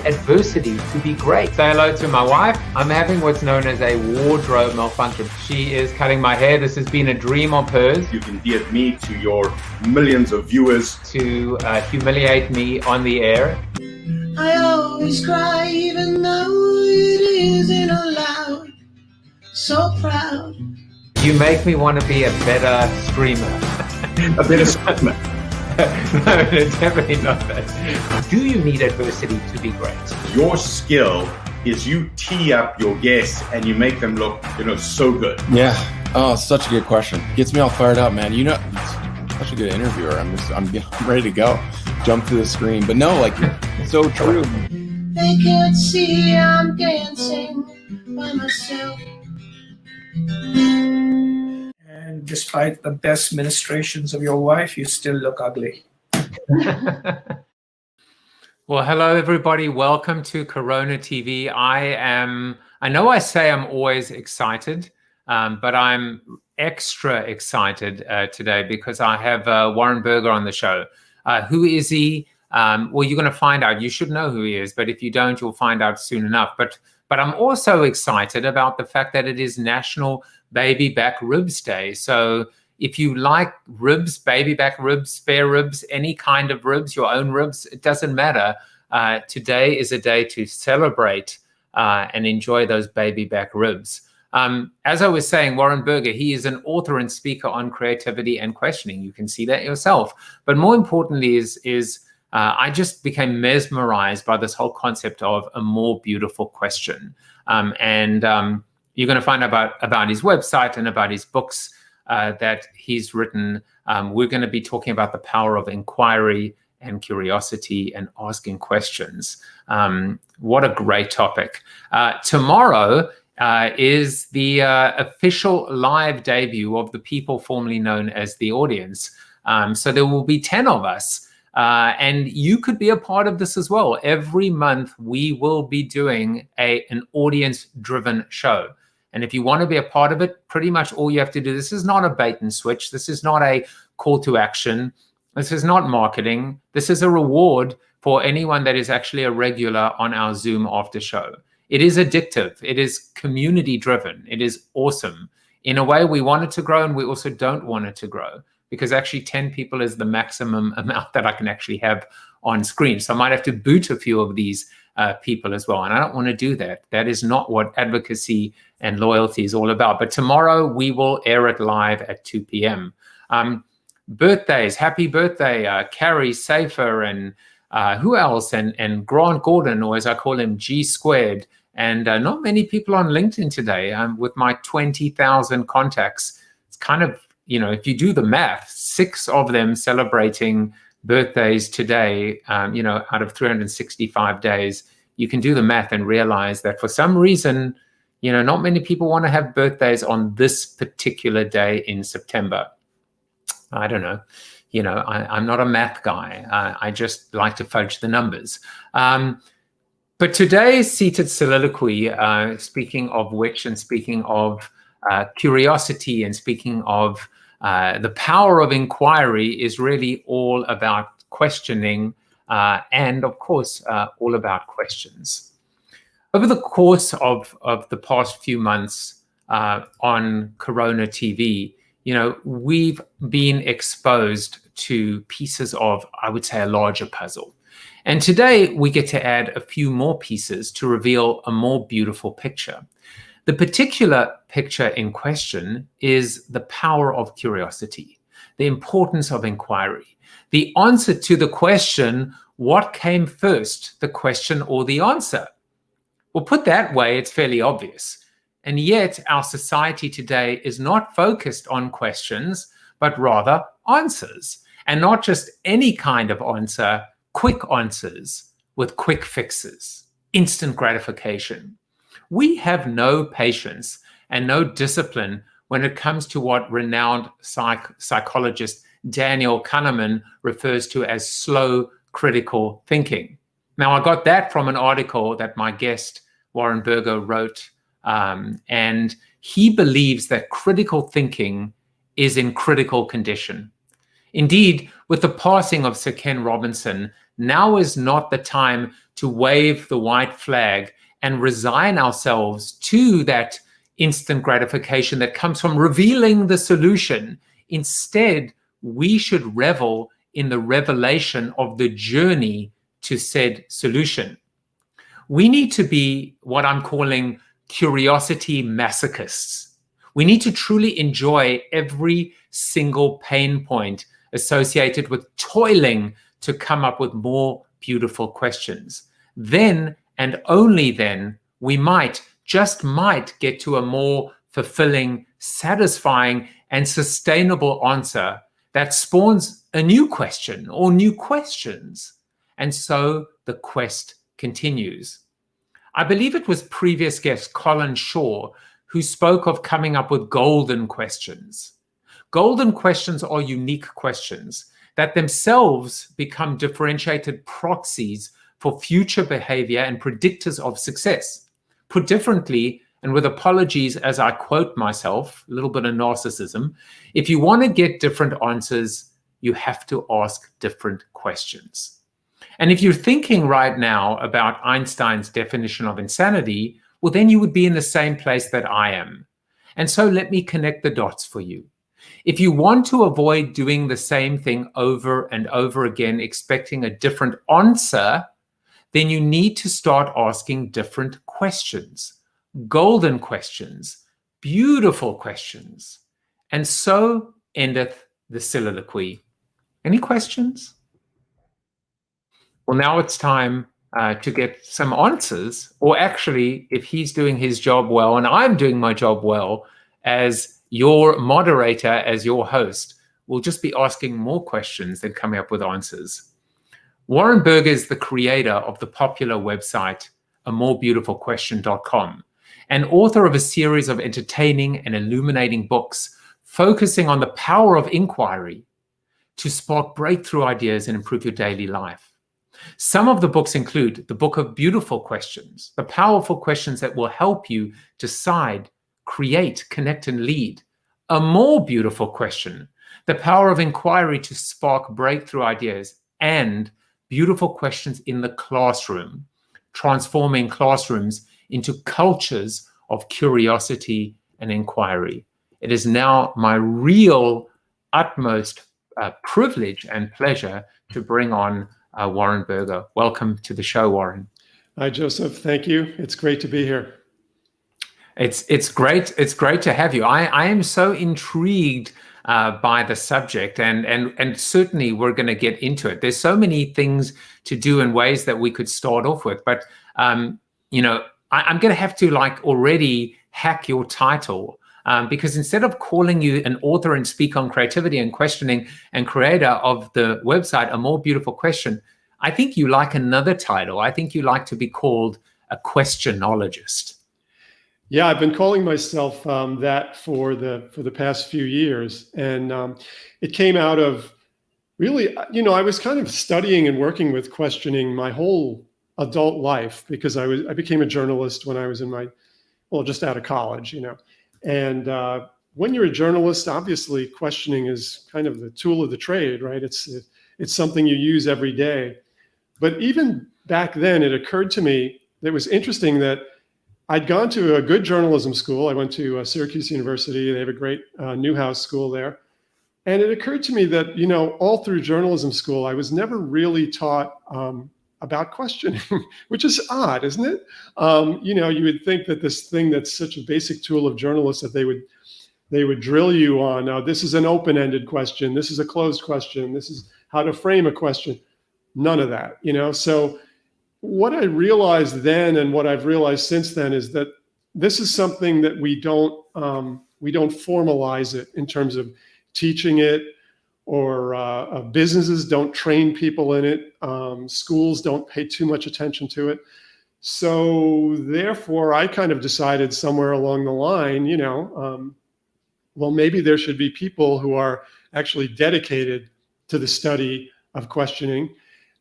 adversity to be great. Say hello to my wife. I'm having what's known as a wardrobe malfunction. She is cutting my hair. This has been a dream of hers. You've endeared me to your millions of viewers. To humiliate me on the air. I always cry even though it isn't allowed. So proud. You make me want to be a better streamer. A better streamer. No, definitely not that. Do you need adversity to be great? Your skill is you tee up your guests and you make them look, so good. Yeah. Oh, such a good question. Gets me all fired up, man. Such a good interviewer. I'm ready to go. Jump to the screen. But no, it's so true. They can't see I'm dancing by myself. And despite the best ministrations of your wife, you still look ugly. Well, hello, everybody. Welcome to Corona TV. I know I say I'm always excited, but I'm extra excited today because I have Warren Berger on the show. Who is he? Well, you're going to find out. You should know who he is, but if you don't, you'll find out soon enough. But I'm also excited about the fact that it is National Baby Back Ribs Day. So if you like ribs, baby back ribs, spare ribs, any kind of ribs, your own ribs, it doesn't matter. Today is a day to celebrate and enjoy those baby back ribs. As I was saying, Warren Berger, he is an author and speaker on creativity and questioning. You can see that yourself. But more importantly is I just became mesmerized by this whole concept of a more beautiful question. You're going to find out about his website and about his books that he's written. We're going to be talking about the power of inquiry and curiosity and asking questions. What a great topic. Tomorrow is the official live debut of the people formerly known as the audience. So there will be 10 of us. And you could be a part of this as well. Every month, we will be doing an audience-driven show. And if you want to be a part of it, pretty much all you have to do, this is not a bait and switch. This is not a call to action. This is not marketing. This is a reward for anyone that is actually a regular on our Zoom after show. It is addictive. It is community-driven. It is awesome. In a way, we want it to grow, and we also don't want it to grow, because actually 10 people is the maximum amount that I can actually have on screen. So I might have to boot a few of these people as well. And I don't want to do that. That is not what advocacy and loyalty is all about. But tomorrow we will air it live at 2 p.m. Birthdays, happy birthday, Carrie Safer and who else? And Grant Gordon, or as I call him, G Squared. And not many people on LinkedIn today. With my 20,000 contacts, it's kind of, if you do the math, 6 of them celebrating birthdays today, out of 365 days, you can do the math and realize that for some reason, not many people want to have birthdays on this particular day in September. I don't know. I'm not a math guy. I just like to fudge the numbers. But today's seated soliloquy, speaking of which, and speaking of curiosity, and speaking of the power of inquiry, is really all about questioning and, of course, all about questions. Over the course of the past few months on Corona TV, we've been exposed to pieces of, I would say, a larger puzzle. And today we get to add a few more pieces to reveal a more beautiful picture. The particular picture in question is the power of curiosity, the importance of inquiry, the answer to the question, what came first, the question or the answer? Well, put that way, it's fairly obvious. And yet our society today is not focused on questions, but rather answers. And not just any kind of answer, quick answers with quick fixes, instant gratification. We have no patience and no discipline when it comes to what renowned psychologist Daniel Kahneman refers to as slow critical thinking. Now, I got that from an article that my guest, Warren Berger, wrote, and he believes that critical thinking is in critical condition. Indeed, with the passing of Sir Ken Robinson, now is not the time to wave the white flag and resign ourselves to that instant gratification that comes from revealing the solution. Instead, we should revel in the revelation of the journey to said solution. We need to be what I'm calling curiosity masochists. We need to truly enjoy every single pain point associated with toiling to come up with more beautiful questions. Then, and only then, we might, just might, get to a more fulfilling, satisfying, and sustainable answer that spawns a new question or new questions. And so the quest continues. I believe it was previous guest Colin Shaw who spoke of coming up with golden questions. Golden questions are unique questions that themselves become differentiated proxies for future behavior and predictors of success. Put differently, and with apologies as I quote myself, a little bit of narcissism, if you want to get different answers, you have to ask different questions. And if you're thinking right now about Einstein's definition of insanity, well, then you would be in the same place that I am. And so let me connect the dots for you. If you want to avoid doing the same thing over and over again, expecting a different answer, then you need to start asking different questions, golden questions, beautiful questions. And so endeth the soliloquy. Any questions? Well, now it's time to get some answers, or actually, if he's doing his job well and I'm doing my job well, as your moderator, as your host, we'll just be asking more questions than coming up with answers. Warren Berger is the creator of the popular website, amorebeautifulquestion.com, and author of a series of entertaining and illuminating books focusing on the power of inquiry to spark breakthrough ideas and improve your daily life. Some of the books include the Book of Beautiful Questions, the powerful questions that will help you decide, create, connect, and lead. A More Beautiful Question, the power of inquiry to spark breakthrough ideas, and Beautiful Questions in the Classroom, transforming classrooms into cultures of curiosity and inquiry. It is now my real utmost privilege and pleasure to bring on Warren Berger. Welcome to the show, Warren. Hi, Joseph. Thank you. It's great to be here. It's great. It's great to have you. I am so intrigued by the subject, and certainly we're going to get into it. There's so many things to do and ways that we could start off with, but I'm going to have to already hack your title. Because instead of calling you an author and speak on creativity and questioning and creator of the website, A More Beautiful Question, I think you like another title. I think you like to be called a questionologist. Yeah, I've been calling myself that for the past few years. And it came out of really, I was kind of studying and working with questioning my whole adult life, because I became a journalist when I was just out of college, And when you're a journalist, obviously questioning is kind of the tool of the trade, right? It's something you use every day. But even back then, it occurred to me that it was interesting that I'd gone to a good journalism school. I went to Syracuse University. They have a great Newhouse school there. And it occurred to me that, all through journalism school, I was never really taught about questioning, which is odd, isn't it? You would think that this thing that's such a basic tool of journalists, that they would drill you on, this is an open-ended question, this is a closed question, this is how to frame a question. None of that, So what I realized then and what I've realized since then is that this is something that we don't formalize it in terms of teaching it, or businesses don't train people in it. Schools don't pay too much attention to it. So therefore, I kind of decided somewhere along the line, well, maybe there should be people who are actually dedicated to the study of questioning.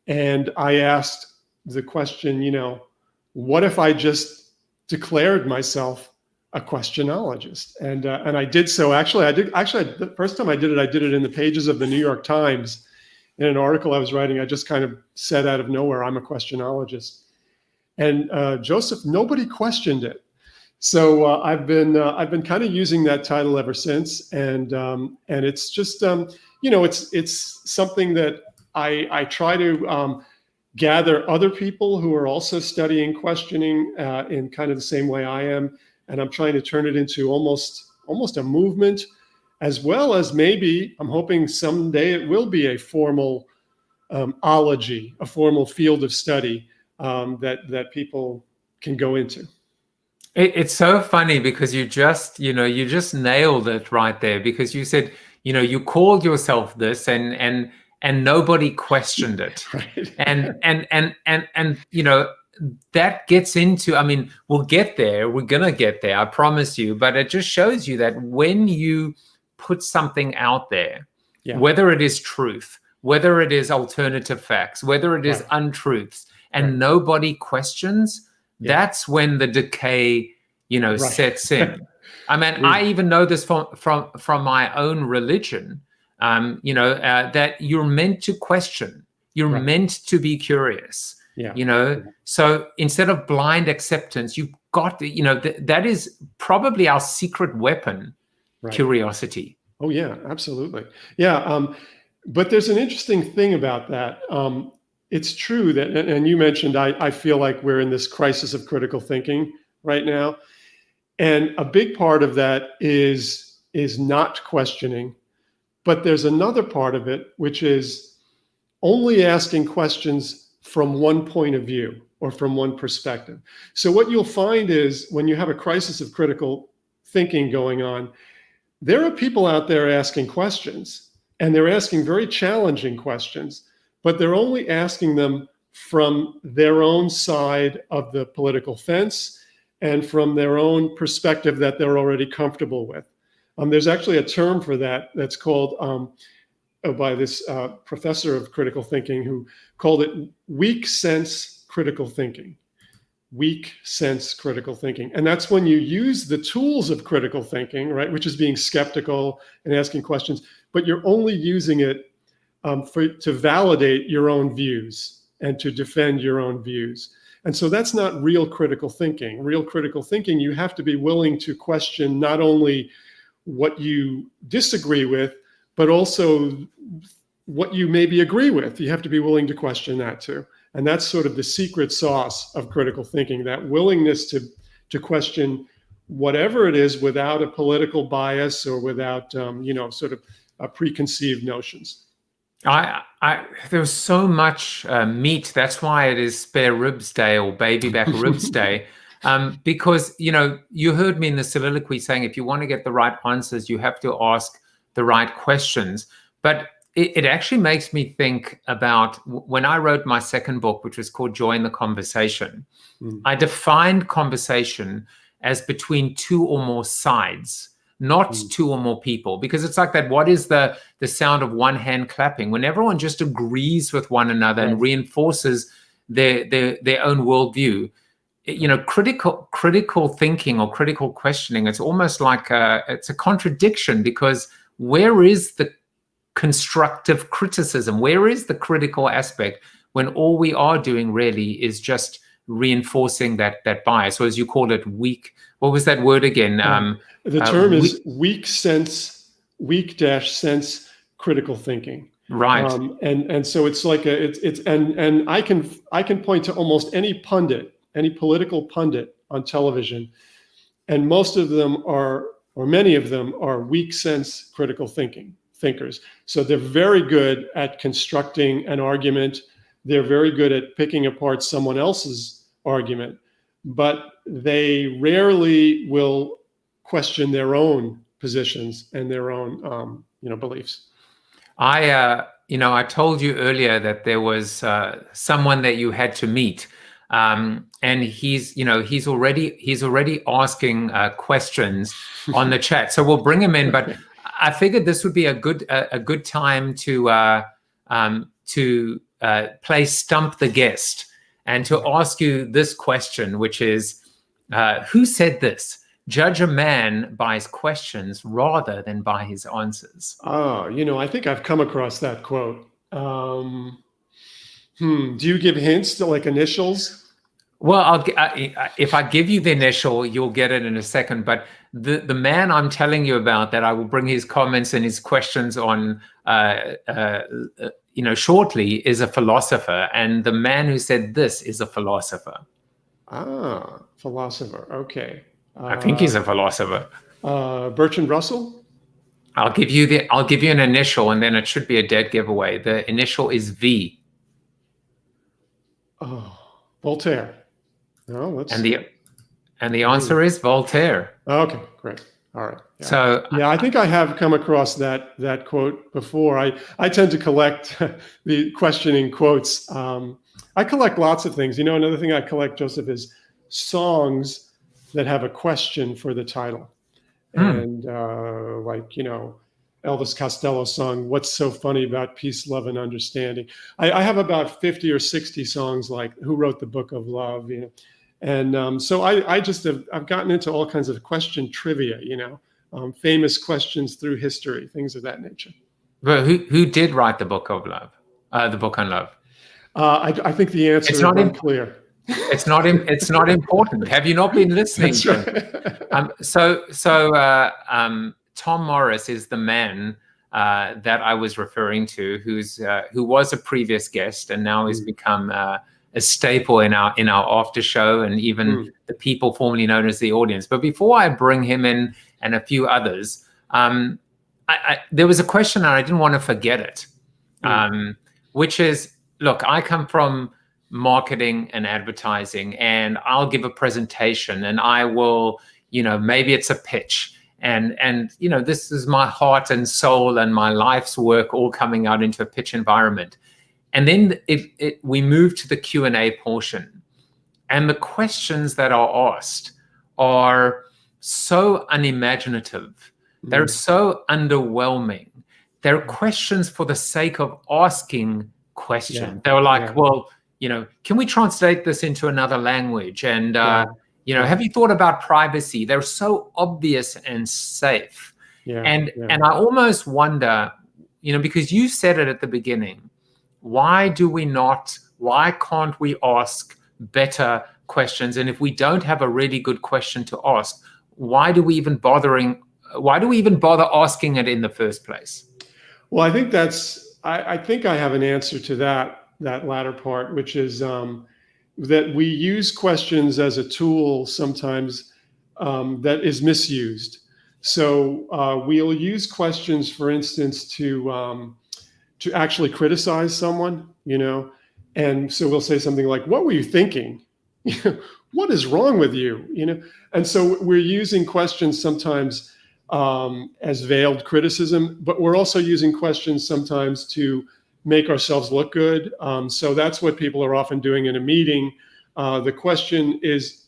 And I asked the question, what if I just declared myself a questionologist? And I did so. Actually, the first time I did it in the pages of the New York Times in an article I was writing, I just kind of said out of nowhere, I'm a questionologist. And Joseph, nobody questioned it. So I've been kind of using that title ever since, and it's just it's something that I try to gather other people who are also studying questioning in kind of the same way I am, and I'm trying to turn it into almost a movement, as well as maybe I'm hoping someday it will be a formal ology, a formal field of study that people can go into. It's so funny because you just nailed it right there, because you said, you called yourself this and nobody questioned it. Right. And that gets into, I mean, we'll get there. We're going to get there, I promise you. But it just shows you that when you put something out there, whether it is truth, whether it is alternative facts, whether it is untruths, and nobody questions, that's when the decay, sets in. I mean, I even know this from my own religion, that you're meant to question. You're meant to be curious. So instead of blind acceptance, you've got to, that is probably our secret weapon, curiosity. Oh yeah, absolutely. Yeah. But there's an interesting thing about that. It's true that, and you mentioned, I feel like we're in this crisis of critical thinking right now. And a big part of that is not questioning. But there's another part of it, which is only asking questions from one point of view or from one perspective. So what you'll find is when you have a crisis of critical thinking going on, there are people out there asking questions, and they're asking very challenging questions, but they're only asking them from their own side of the political fence and from their own perspective that they're already comfortable with. There's actually a term for that that's called, by this professor of critical thinking, who called it weak sense critical thinking. Weak sense critical thinking. And that's when you use the tools of critical thinking, right, which is being skeptical and asking questions, but you're only using it to validate your own views and to defend your own views. And so that's not real critical thinking. Real critical thinking, you have to be willing to question not only what you disagree with, but also what you maybe agree with. You have to be willing to question that too. And that's sort of the secret sauce of critical thinking, that willingness to question whatever it is without a political bias or without, sort of preconceived notions. There's so much meat. That's why it is spare ribs day or baby back ribs day. Because, you heard me in the soliloquy saying, if you want to get the right answers, you have to ask the right questions. But it actually makes me think about when I wrote my second book, which was called Join the Conversation. I defined conversation as between two or more sides, not two or more people, because it's like that. What is the sound of one hand clapping? When everyone just agrees with one another and reinforces their own worldview. Critical thinking or critical questioning, it's almost like it's a contradiction, because where is the constructive criticism? Where is the critical aspect when all we are doing really is just reinforcing that bias, or as you call it, weak? What was that word again? The term is weak sense critical thinking. Right. And so it's like and I can point to almost any pundit, any political pundit on television, and most of them are, or many of them are, weak sense critical thinkers. So they're very good at constructing an argument. They're very good at picking apart someone else's argument, but they rarely will question their own positions and their own, beliefs. I told you earlier that there was someone that you had to meet, and he's already asking questions on the chat. So we'll bring him in, but I figured this would be a good time to play Stump the Guest and to ask you this question, which is, who said this? Judge a man by his questions rather than by his answers. Oh, I think I've come across that quote. Do you give hints to like initials? Well, if I give you the initial, you'll get it in a second. But the man I'm telling you about, that I will bring his comments and his questions on, shortly, is a philosopher, and the man who said this is a philosopher. Ah, philosopher. Okay. I think he's a philosopher. Bertrand Russell. I'll give you an initial, and then it should be a dead giveaway. The initial is V. Oh, Voltaire. No, let's. And the answer is Voltaire. Okay, great. All right. Yeah. So yeah, I think I have come across that quote before. I tend to collect the questioning quotes. I collect lots of things. Another thing I collect, Joseph, is songs that have a question for the title. And Elvis Costello's song, "What's So Funny About Peace, Love, and Understanding?" I have about 50 or 60 songs like "Who Wrote the Book of Love?" And so I've gotten into all kinds of question trivia, famous questions through history, things of that nature. But who did write the Book of Love? The book on love? I think the answer is unclear. It's not important. Have you not been listening? That's right. Tom Morris is the man that I was referring to, who was a previous guest and now has become a staple in our after show, and even the people formerly known as the audience. But before I bring him in and a few others, there was a question and I didn't want to forget it, which is, look, I come from marketing and advertising, and I'll give a presentation and I will, maybe it's a pitch. And this is my heart and soul and my life's work all coming out into a pitch environment. And then we move to the Q&A portion. And the questions that are asked are so unimaginative. They're so underwhelming. They're questions for the sake of asking questions. Yeah. They were like, well, can we translate this into another language? And, have you thought about privacy? They're so obvious and safe. And I almost wonder, because you said it at the beginning, why can't we ask better questions? And if we don't have a really good question to ask, why do we even bother asking it in the first place? Well, I think I think I have an answer to that latter part, which is that we use questions as a tool sometimes that is misused. So we'll use questions, for instance, to actually criticize someone, and so we'll say something like, "What were you thinking? What is wrong with you?" And so we're using questions sometimes as veiled criticism, but we're also using questions sometimes to make ourselves look good. So that's what people are often doing in a meeting. The question is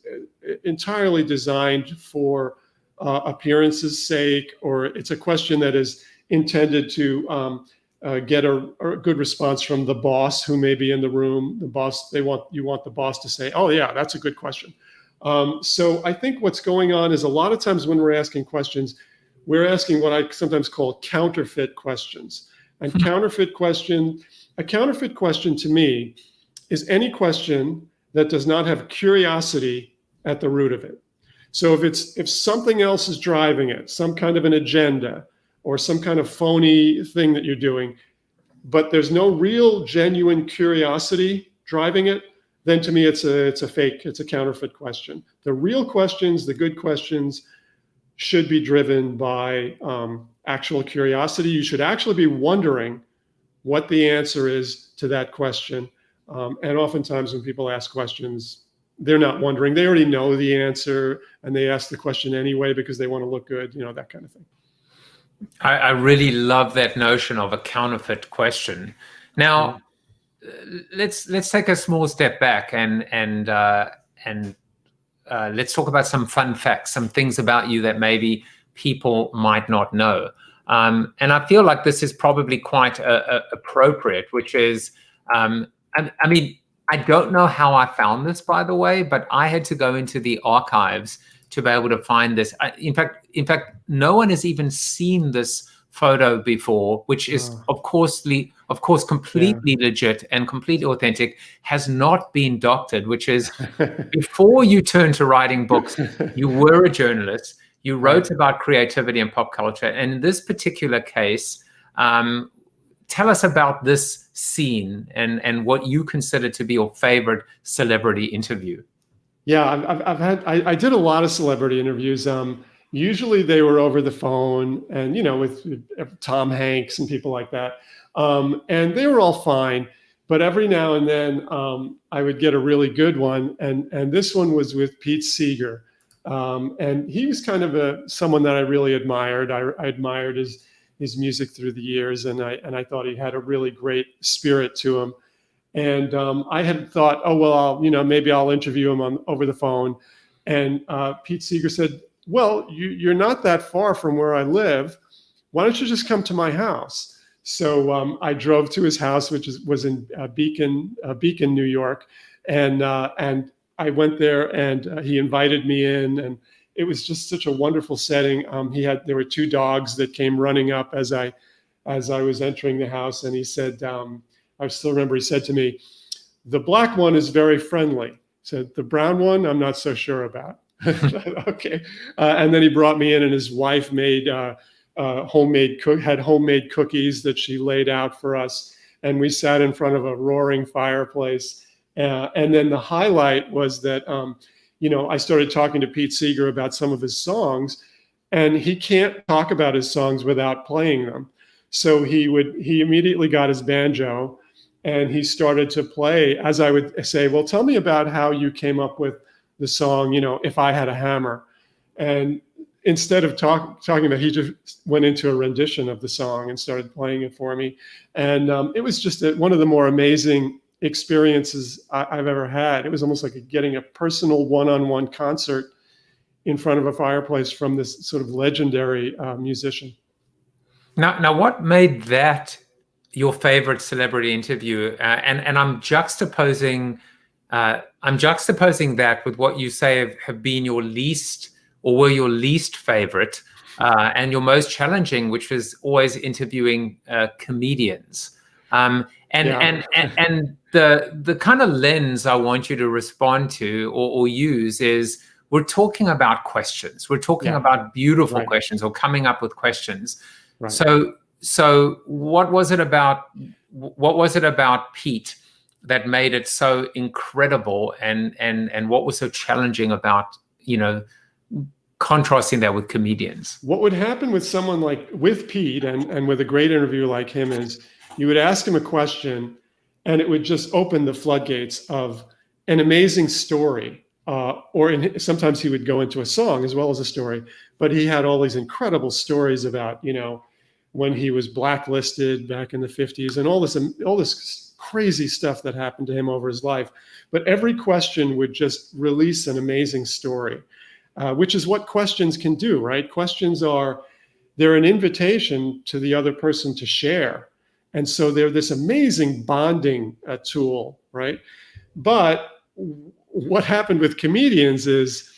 entirely designed for appearance's sake, or it's a question that is intended to get a good response from the boss who may be in the room. The boss, you want the boss to say, "Oh yeah, that's a good question." So I think what's going on is a lot of times when we're asking questions, we're asking what I sometimes call counterfeit questions. And a counterfeit question to me is any question that does not have curiosity at the root of it. So if something else is driving it, some kind of an agenda or some kind of phony thing that you're doing, but there's no real genuine curiosity driving it, then to me it's a fake, it's a counterfeit question. The real questions, the good questions, should be driven by actual curiosity. You should actually be wondering what the answer is to that question. And oftentimes when people ask questions, they're not wondering. They already know the answer, and they ask the question anyway because they want to look good, that kind of thing. I really love that notion of a counterfeit question. Now, let's take a small step back and let's talk about some fun facts, some things about you that maybe people might not know. And I feel like this is probably quite appropriate, which is, I don't know how I found this, by the way, but I had to go into the archives to be able to find this. In fact, no one has even seen this photo before, which is of course completely legit and completely authentic, has not been doctored, which is before you turned to writing books, you were a journalist, you wrote about creativity and pop culture. And in this particular case, tell us about this scene and what you consider to be your favorite celebrity interview. Yeah, I did a lot of celebrity interviews. Usually they were over the phone and, with Tom Hanks and people like that. And they were all fine. But every now and then I would get a really good one. And this one was with Pete Seeger. And he was kind of someone that I really admired. I admired his music through the years. And I thought he had a really great spirit to him. And I had thought, oh, well, maybe I'll interview him over the phone. And Pete Seeger said, well, you're not that far from where I live. Why don't you just come to my house? So I drove to his house, which was in Beacon, New York. And I went there and he invited me in. And it was just such a wonderful setting. There were two dogs that came running up as I was entering the house. And he said, I still remember he said to me, the black one is very friendly. He said, the brown one, I'm not so sure about. Okay. And then he brought me in and his wife made homemade cookies that she laid out for us. And we sat in front of a roaring fireplace. And then the highlight was that, I started talking to Pete Seeger about some of his songs, and he can't talk about his songs without playing them. So he immediately got his banjo and he started to play, as I would say, well, tell me about how you came up with the song, If I Had a Hammer. And instead of talking about, he just went into a rendition of the song and started playing it for me. And it was just one of the more amazing experiences I've ever had. It was almost like getting a personal one-on-one concert in front of a fireplace from this sort of legendary musician. Now, what made that your favorite celebrity interview? And I'm juxtaposing that with what you say have been your least, or were your least favorite, and your most challenging, which was always interviewing comedians. And the kind of lens I want you to respond to or use is, we're talking about questions. We're talking about beautiful questions, or coming up with questions. Right. So what was it about Pete that made it so incredible, and what was so challenging about, contrasting that with comedians? What would happen with someone with Pete and with a great interview like him is, you would ask him a question and it would just open the floodgates of an amazing story. Sometimes he would go into a song as well as a story, but he had all these incredible stories about, when he was blacklisted back in the 50s and all this crazy stuff that happened to him over his life. But every question would just release an amazing story, which is what questions can do, right? Questions they're an invitation to the other person to share. And so they're this amazing bonding tool, right? But what happened with comedians is,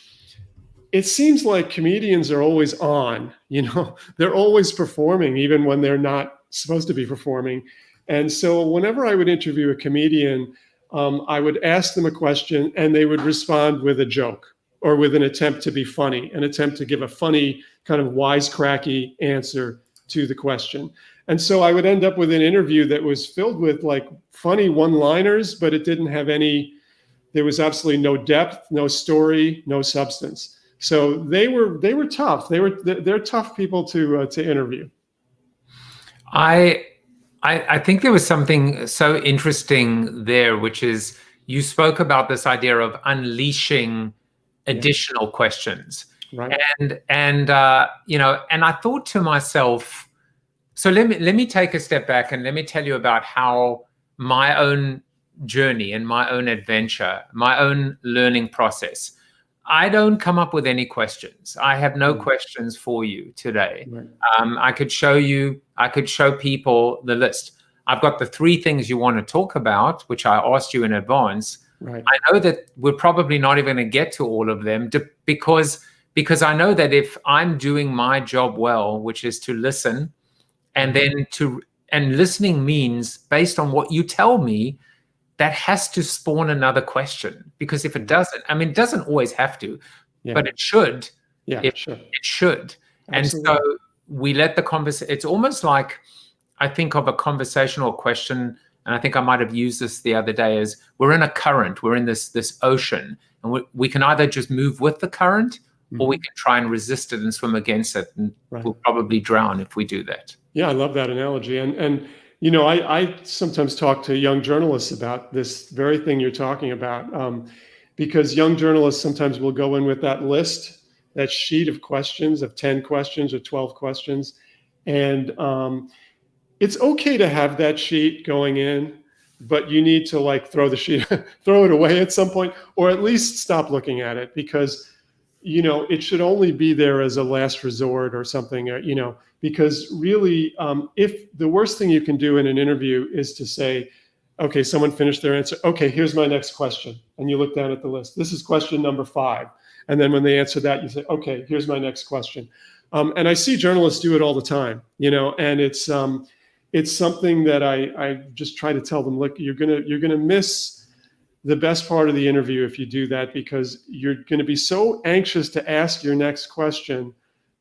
it seems like comedians are always on, they're always performing, even when they're not supposed to be performing. And so whenever I would interview a comedian, I would ask them a question and they would respond with a joke or with an attempt to be funny, an attempt to give a funny kind of wisecracky answer to the question. And so I would end up with an interview that was filled with funny one-liners, but it didn't have there was absolutely no depth, no story, no substance. So they were tough. They're tough people to interview. I think there was something so interesting there, which is, you spoke about this idea of unleashing additional questions, right? And I thought to myself, so let me take a step back and let me tell you about how my own journey and my own adventure, my own learning process. I don't come up with any questions. I have no questions for you today. Right. I could show people the list. I've got the 3 things you want to talk about, which I asked you in advance. Right. I know that we're probably not even going to get to all of them because I know that if I'm doing my job well, which is to listen and then and listening means, based on what you tell me, that has to spawn another question, because if it doesn't, I mean, it doesn't always have to, but it should. Yeah, sure. It should. Absolutely. And so we let the conversation, it's almost like, I think of a conversational question, and I think I might have used this the other day, is we're in a current, we're in this ocean, and we can either just move with the current, or we can try and resist it and swim against it, and we'll probably drown if we do that. Yeah, I love that analogy. And you know, I sometimes talk to young journalists about this very thing you're talking about, because young journalists sometimes will go in with that list, that sheet of questions, of 10 questions or 12 questions. And it's okay to have that sheet going in, but you need to like throw the sheet, throw it away at some point, or at least stop looking at it, because, you know, it should only be there as a last resort or something, you know, because really, if the worst thing you can do in an interview is to say, okay, someone finished their answer. Okay, here's my next question. And you look down at the list. This is question number 5. And then when they answer that, you say, okay, here's my next question. And I see journalists do it all the time, you know, and it's something that I just try to tell them, look, you're gonna miss the best part of the interview if you do that, because you're gonna be so anxious to ask your next question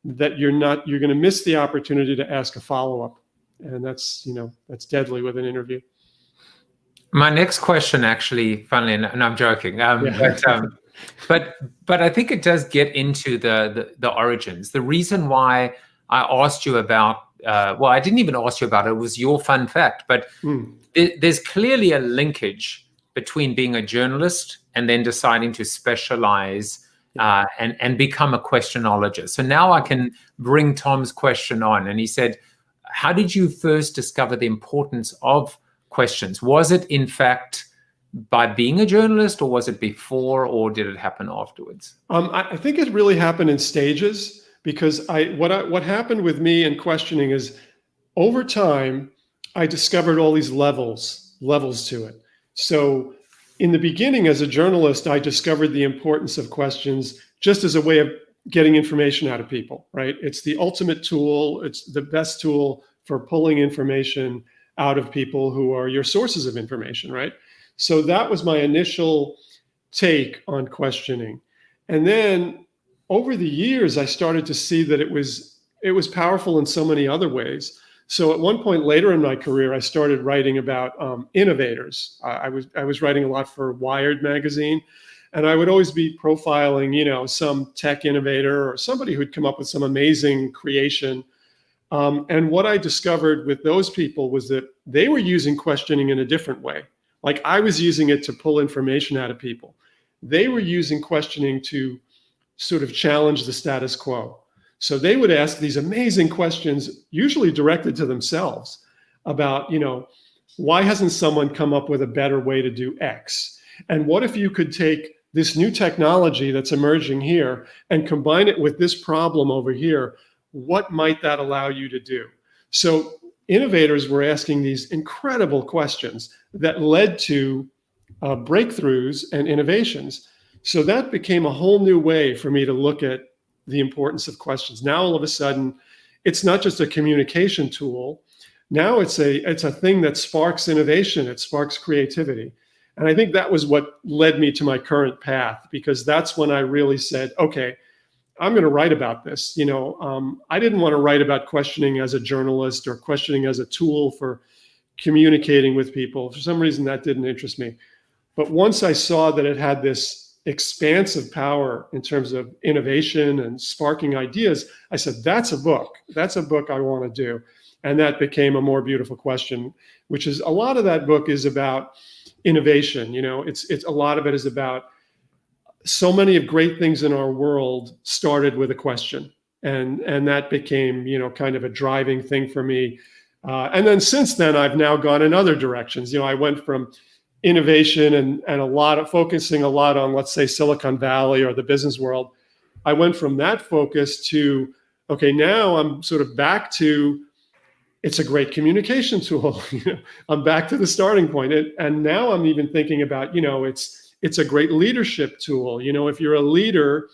that you're gonna miss the opportunity to ask a follow-up. And that's, you know, that's deadly with an interview. My next question, actually, funnily enough, and I'm joking, but I think it does get into the origins. The reason why I asked you about, well, I didn't even ask you about it. It was your fun fact, but there's clearly a linkage between being a journalist and then deciding to specialize and become a questionologist. So now I can bring Tom's question on. And he said, how did you first discover the importance of questions? Was it in fact by being a journalist, or was it before, or did it happen afterwards? I think it really happened in stages, because what happened with me in questioning is, over time, I discovered all these levels to it. So in the beginning, as a journalist, I discovered the importance of questions just as a way of getting information out of people, right? It's the ultimate tool. It's the best tool for pulling information out of people who are your sources of information, right? So that was my initial take on questioning. And then over the years, I started to see that it was powerful in so many other ways. So at one point later in my career, I started writing about innovators. I was writing a lot for Wired magazine, and I would always be profiling, you know, some tech innovator or somebody who'd come up with some amazing creation. And what I discovered with those people was that they were using questioning in a different way. Like, I was using it to pull information out of people. They were using questioning to sort of challenge the status quo. So they would ask these amazing questions, usually directed to themselves, about, you know, why hasn't someone come up with a better way to do X? And what if you could take this new technology that's emerging here and combine it with this problem over here? What might that allow you to do? So innovators were asking these incredible questions that led to breakthroughs and innovations. So that became a whole new way for me to look at the importance of questions. Now, all of a sudden, it's not just a communication tool. Now it's a thing that sparks innovation. It sparks creativity. And I think that was what led me to my current path, because that's when I really said, okay, I'm going to write about this. You know, I didn't want to write about questioning as a journalist or questioning as a tool for communicating with people. For some reason, that didn't interest me. But once I saw that it had this expansive power in terms of innovation and sparking ideas, I said, that's a book. That's a book I want to do. And that became A More Beautiful Question, which is, a lot of that book is about innovation. You know, it's a lot of it is about, so many of great things in our world started with a question. And that became, you know, kind of a driving thing for me. And then since then, I've now gone in other directions. You know, I went from innovation and focusing a lot on, let's say, Silicon Valley or the business world. I went from that focus to, okay, now I'm sort of back to, it's a great communication tool. You know, I'm back to the starting point. And now I'm even thinking about, you know, it's a great leadership tool. You know, if you're a leader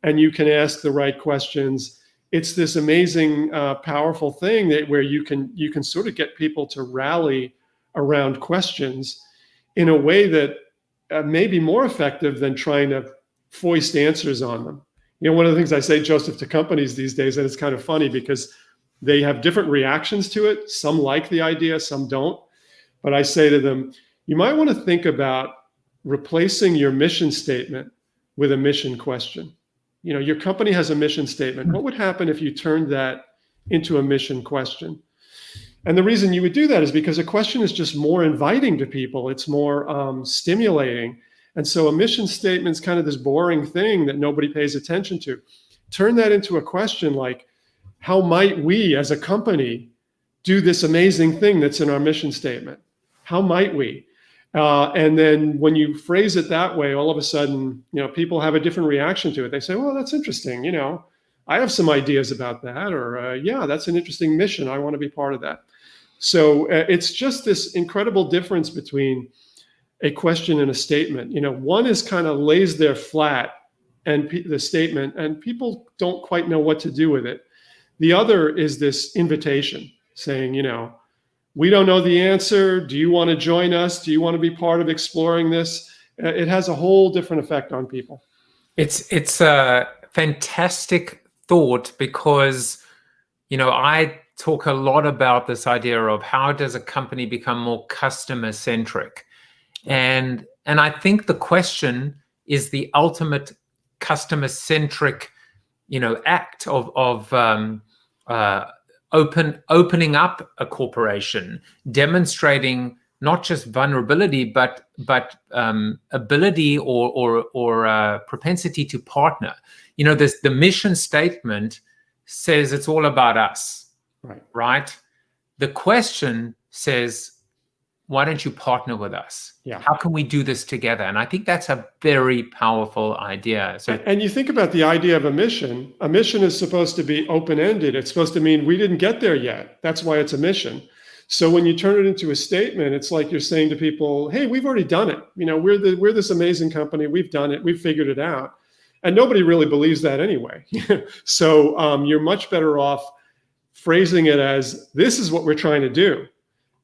and you can ask the right questions, it's this amazing, powerful thing that where you can sort of get people to rally around questions in a way that may be more effective than trying to foist answers on them. You know, one of the things I say, Joseph, to companies these days, and it's kind of funny because they have different reactions to it. Some like the idea, some don't. But I say to them, you might want to think about replacing your mission statement with a mission question. You know, your company has a mission statement. What would happen if you turned that into a mission question? And the reason you would do that is because a question is just more inviting to people. It's more stimulating. And so a mission statement is kind of this boring thing that nobody pays attention to. Turn that into a question like, how might we as a company do this amazing thing that's in our mission statement? How might we? And then when you phrase it that way, all of a sudden, you know, people have a different reaction to it. They say, well, that's interesting. You know, I have some ideas about that, or yeah, that's an interesting mission. I want to be part of that. So it's just this incredible difference between a question and a statement. You know, one is kind of lays there flat and the statement, and people don't quite know what to do with it. The other is this invitation saying, you know, we don't know the answer. Do you want to join us? Do you want to be part of exploring this? It has a whole different effect on people. It's a fantastic thought because, you know, I talk a lot about this idea of how does a company become more customer centric, and I think the question is the ultimate customer centric, you know, act of opening up a corporation, demonstrating not just vulnerability, but ability or propensity to partner. You know, the mission statement says it's all about us, right? The question says, why don't you partner with us? Yeah. How can we do this together? And I think that's a very powerful idea. So, and you think about the idea of a mission. A mission is supposed to be open-ended. It's supposed to mean we didn't get there yet. That's why it's a mission. So when you turn it into a statement, it's like you're saying to people, hey, we've already done it. You know, we're this amazing company. We've done it. We've figured it out. And nobody really believes that anyway. So you're much better off phrasing it as, this is what we're trying to do.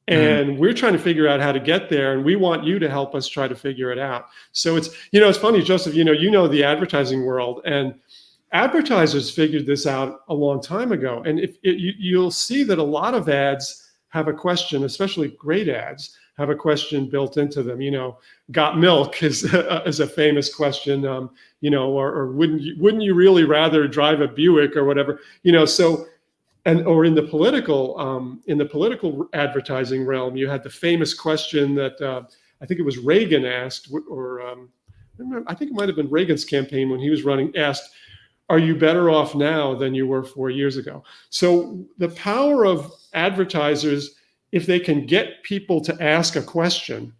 And we're trying to figure out how to get there, and we want you to help us try to figure it out. So it's, you know, it's funny, Joseph, you know the advertising world, and advertisers figured this out a long time ago. And you'll see that a lot of ads have a question, especially great ads, have a question built into them. You know, got milk is a famous question, you know, or wouldn't you really rather drive a Buick or whatever, you know, so. Or in the political advertising realm, you had the famous question that I think it was Reagan asked, or I think it might have been Reagan's campaign when he was running, asked, "Are you better off now than you were 4 years ago?" So the power of advertisers, if they can get people to ask a question,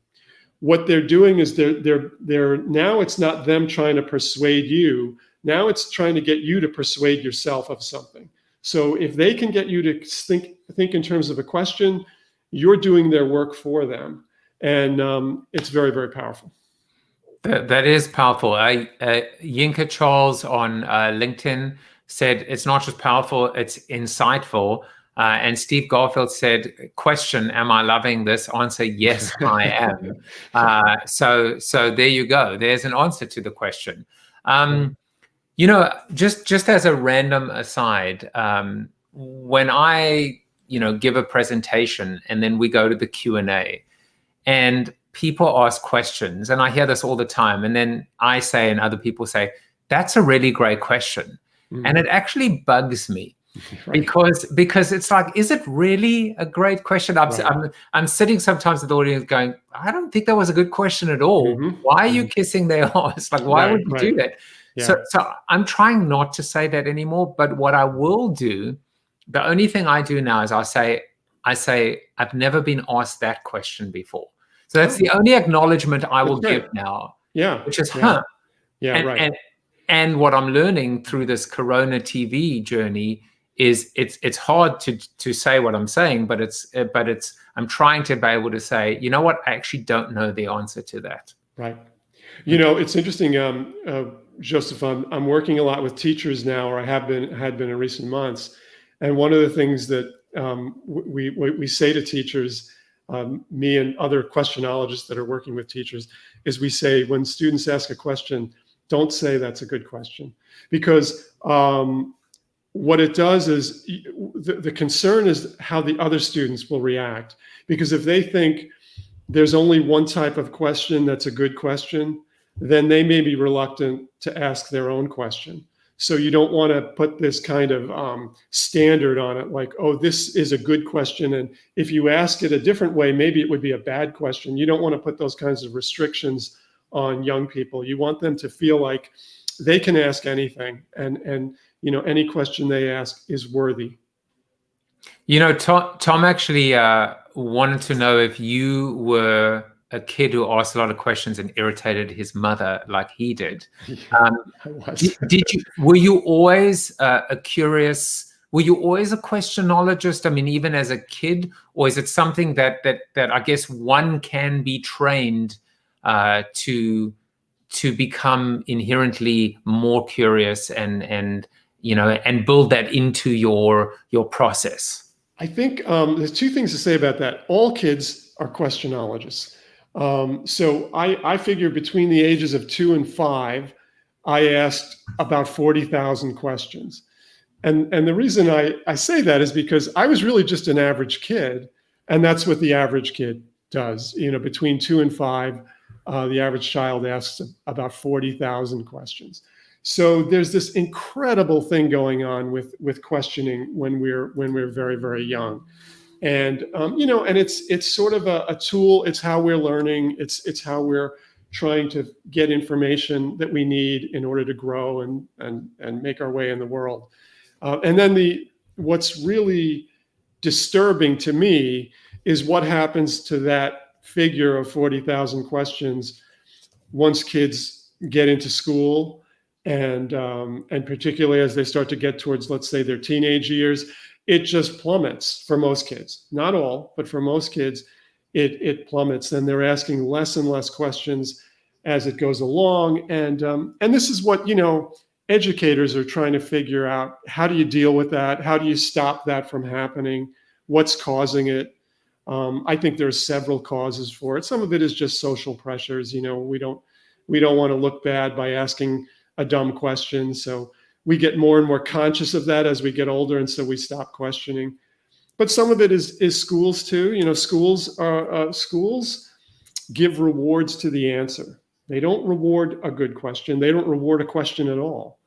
what they're doing is they're now it's not them trying to persuade you. Now it's trying to get you to persuade yourself of something. So if they can get you to think in terms of a question, you're doing their work for them. And it's very, very powerful. That is powerful. Yinka Charles on LinkedIn said, it's not just powerful, it's insightful. And Steve Garfield said, question, am I loving this? Answer, yes, I am. So there you go. There's an answer to the question. You know, just as a random aside, when I, you know, give a presentation and then we go to the Q&A and people ask questions, and I hear this all the time, and then I say and other people say, that's a really great question. And it actually bugs me. Because it's like, is it really a great question? I'm sitting sometimes with the audience going, I don't think that was a good question at all. Why are you kissing their ass? Like, why would you do that? Yeah. So I'm trying not to say that anymore. But what I will do, the only thing I do now is I say, I've never been asked that question before. So that's the only acknowledgement I will give now. Yeah. Which is, right. And what I'm learning through this CoronaTV journey is it's hard to say what I'm saying, but I'm trying to be able to say, you know what, I actually don't know the answer to that. Right. You know, it's interesting. Joseph, I'm working a lot with teachers now, or I had been in recent months. And one of the things that we say to teachers, me and other questionologists that are working with teachers, is we say, when students ask a question, don't say that's a good question. Because what it does is, the concern is how the other students will react. Because if they think there's only one type of question that's a good question, then they may be reluctant to ask their own question. So you don't want to put this kind of standard on it, like, oh, this is a good question, and if you ask it a different way, maybe it would be a bad question. You don't want to put those kinds of restrictions on young people. You want them to feel like they can ask anything, and you know, any question they ask is worthy. You know, Tom actually wanted to know if you were a kid who asked a lot of questions and irritated his mother like he did. I was. Were you always a curious, were you always a questionologist? I mean, even as a kid, or is it something that I guess one can be trained to become inherently more curious and you know, and build that into your process? I think there's two things to say about that. All kids are questionologists. So I figure between the ages of 2 and 5, I asked about 40,000 questions. And the reason I say that is because I was really just an average kid, and that's what the average kid does. You know, between 2 and 5, the average child asks about 40,000 questions. So there's this incredible thing going on with questioning when we're very, very young. And you know, and it's sort of a tool. It's how we're learning. It's how we're trying to get information that we need in order to grow and make our way in the world. And then what's really disturbing to me is what happens to that figure of 40,000 questions once kids get into school, and particularly as they start to get towards, let's say, their teenage years. It just plummets for most kids. Not all, but for most kids, it plummets, and they're asking less and less questions as it goes along. And this is what, you know, educators are trying to figure out. How do you deal with that? How do you stop that from happening? What's causing it? I think there's several causes for it. Some of it is just social pressures. You know, we don't want to look bad by asking a dumb question. So we get more and more conscious of that as we get older, and so we stop questioning. But some of it is schools too. You know, schools give rewards to the answer. They don't reward a good question. They don't reward a question at all.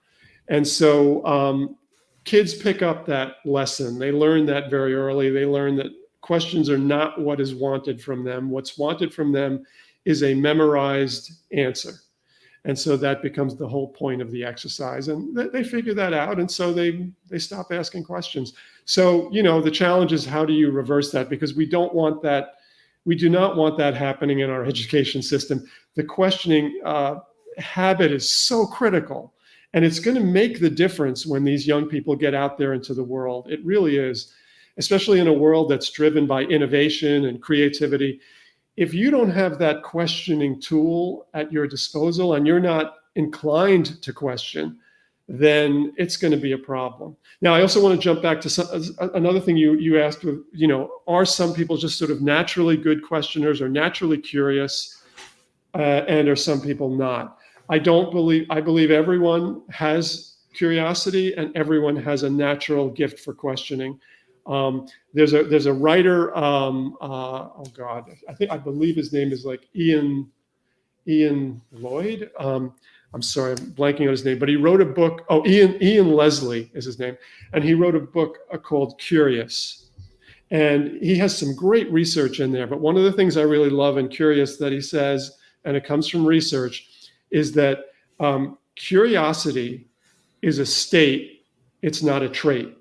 And so kids pick up that lesson. They learn that very early. They learn that questions are not what is wanted from them. What's wanted from them is a memorized answer. And so that becomes the whole point of the exercise. And they figure that out. And so they stop asking questions. So, you know, the challenge is, how do you reverse that? Because we don't want that. We do not want that happening in our education system. The questioning habit is so critical. And it's going to make the difference when these young people get out there into the world. It really is, especially in a world that's driven by innovation and creativity. If you don't have that questioning tool at your disposal, and you're not inclined to question, then it's going to be a problem. Now, I also want to jump back to another thing you asked, with, you know, are some people just sort of naturally good questioners or naturally curious, and are some people not? I believe everyone has curiosity, and everyone has a natural gift for questioning. There's a writer, oh God, I believe his name is like Ian Lloyd. I'm sorry, I'm blanking on his name, but he wrote a book. Oh, Ian Leslie is his name. And he wrote a book called Curious. And he has some great research in there. But one of the things I really love in Curious that he says, and it comes from research, is that curiosity is a state, it's not a trait.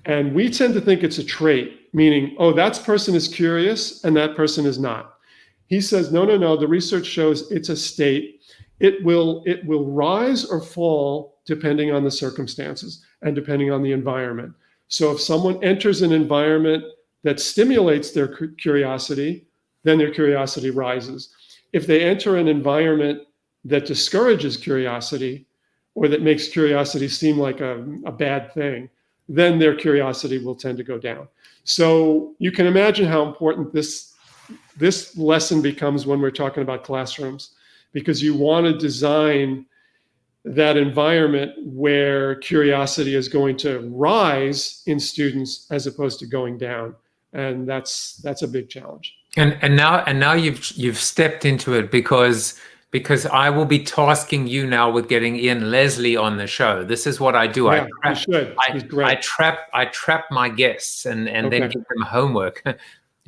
And we tend to think it's a trait, meaning, oh, that person is curious and that person is not. He says, no. The research shows it's a state. It will rise or fall depending on the circumstances and depending on the environment. So if someone enters an environment that stimulates their curiosity, then their curiosity rises. If they enter an environment that discourages curiosity or that makes curiosity seem like a bad thing, then their curiosity will tend to go down. So you can imagine how important this lesson becomes when we're talking about classrooms, because you want to design that environment where curiosity is going to rise in students as opposed to going down. And that's a big challenge. And now you've stepped into it, because I will be tasking you now with getting Ian Leslie on the show. This is what I do. Yeah, you should. He's great. I trap my guests and then Okay. give them homework.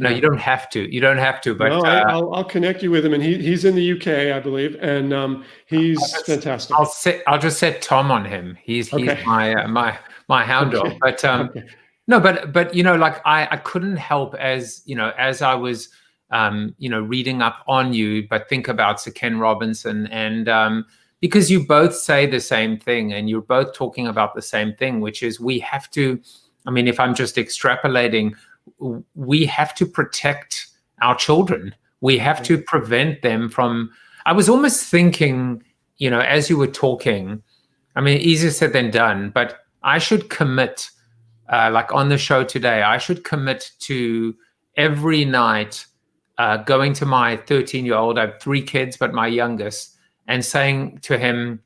No, Yeah. you don't have to. You don't have to. But No, I'll connect you with him, and he's in the UK, I believe, and he's fantastic. I'll just set Tom on him. He's Okay. my hound dog. But Okay. no, but you know, like I couldn't help, as you know, as I was reading up on you, but think about Sir Ken Robinson, and because you both say the same thing, and you're both talking about the same thing, which is we have to. I mean, if I'm just extrapolating, we have to protect our children. We have to prevent them from. I was almost thinking, as you were talking, I mean, easier said than done, but I should commit, like on the show today, I should commit to every night going to my 13-year-old, I have 3 kids, but my youngest, and saying to him,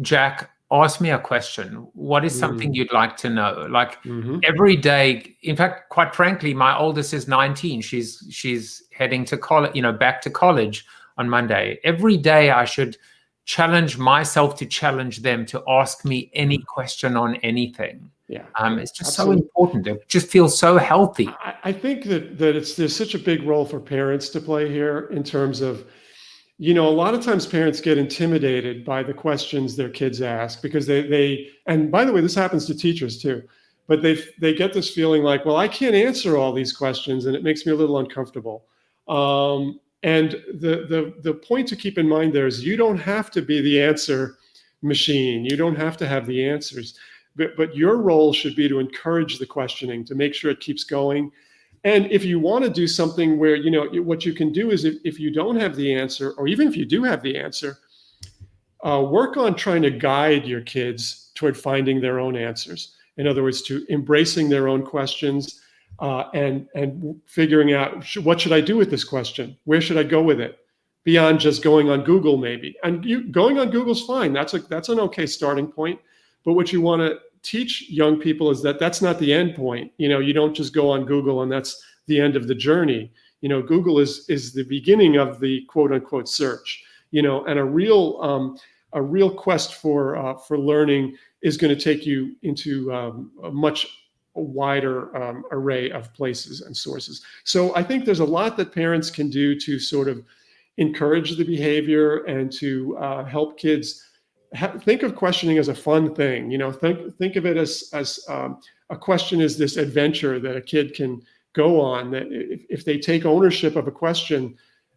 Jack, ask me a question. What is something you'd like to know? Like every day. In fact, quite frankly, my oldest is 19. She's heading to college, back to college on Monday. Every day I should challenge myself to challenge them to ask me any question on anything. Yeah, it's just absolutely. so important. It just feels so healthy. I think that there's such a big role for parents to play here in terms of, a lot of times parents get intimidated by the questions their kids ask, because they and by the way, this happens to teachers too, but they get this feeling like, well, I can't answer all these questions, and it makes me a little uncomfortable. And the point to keep in mind there is you don't have to be the answer machine. You don't have to have the answers, but your role should be to encourage the questioning, to make sure it keeps going. And if you want to do something where, what you can do is if you don't have the answer, or even if you do have the answer, work on trying to guide your kids toward finding their own answers. In other words, to embracing their own questions and figuring out, what should I do with this question? Where should I go with it? Beyond just going on Google, maybe. And going on Google's fine. That's an okay starting point. But what you want to teach young people is that that's not the end point. You don't just go on Google and that's the end of the journey. Google is the beginning of the quote unquote search. And a real quest for learning is going to take you into a much wider array of places and sources. So I think there's a lot that parents can do to sort of encourage the behavior and to help kids think of questioning as a fun thing. Think of it as a question is this adventure that a kid can go on, that if they take ownership of a question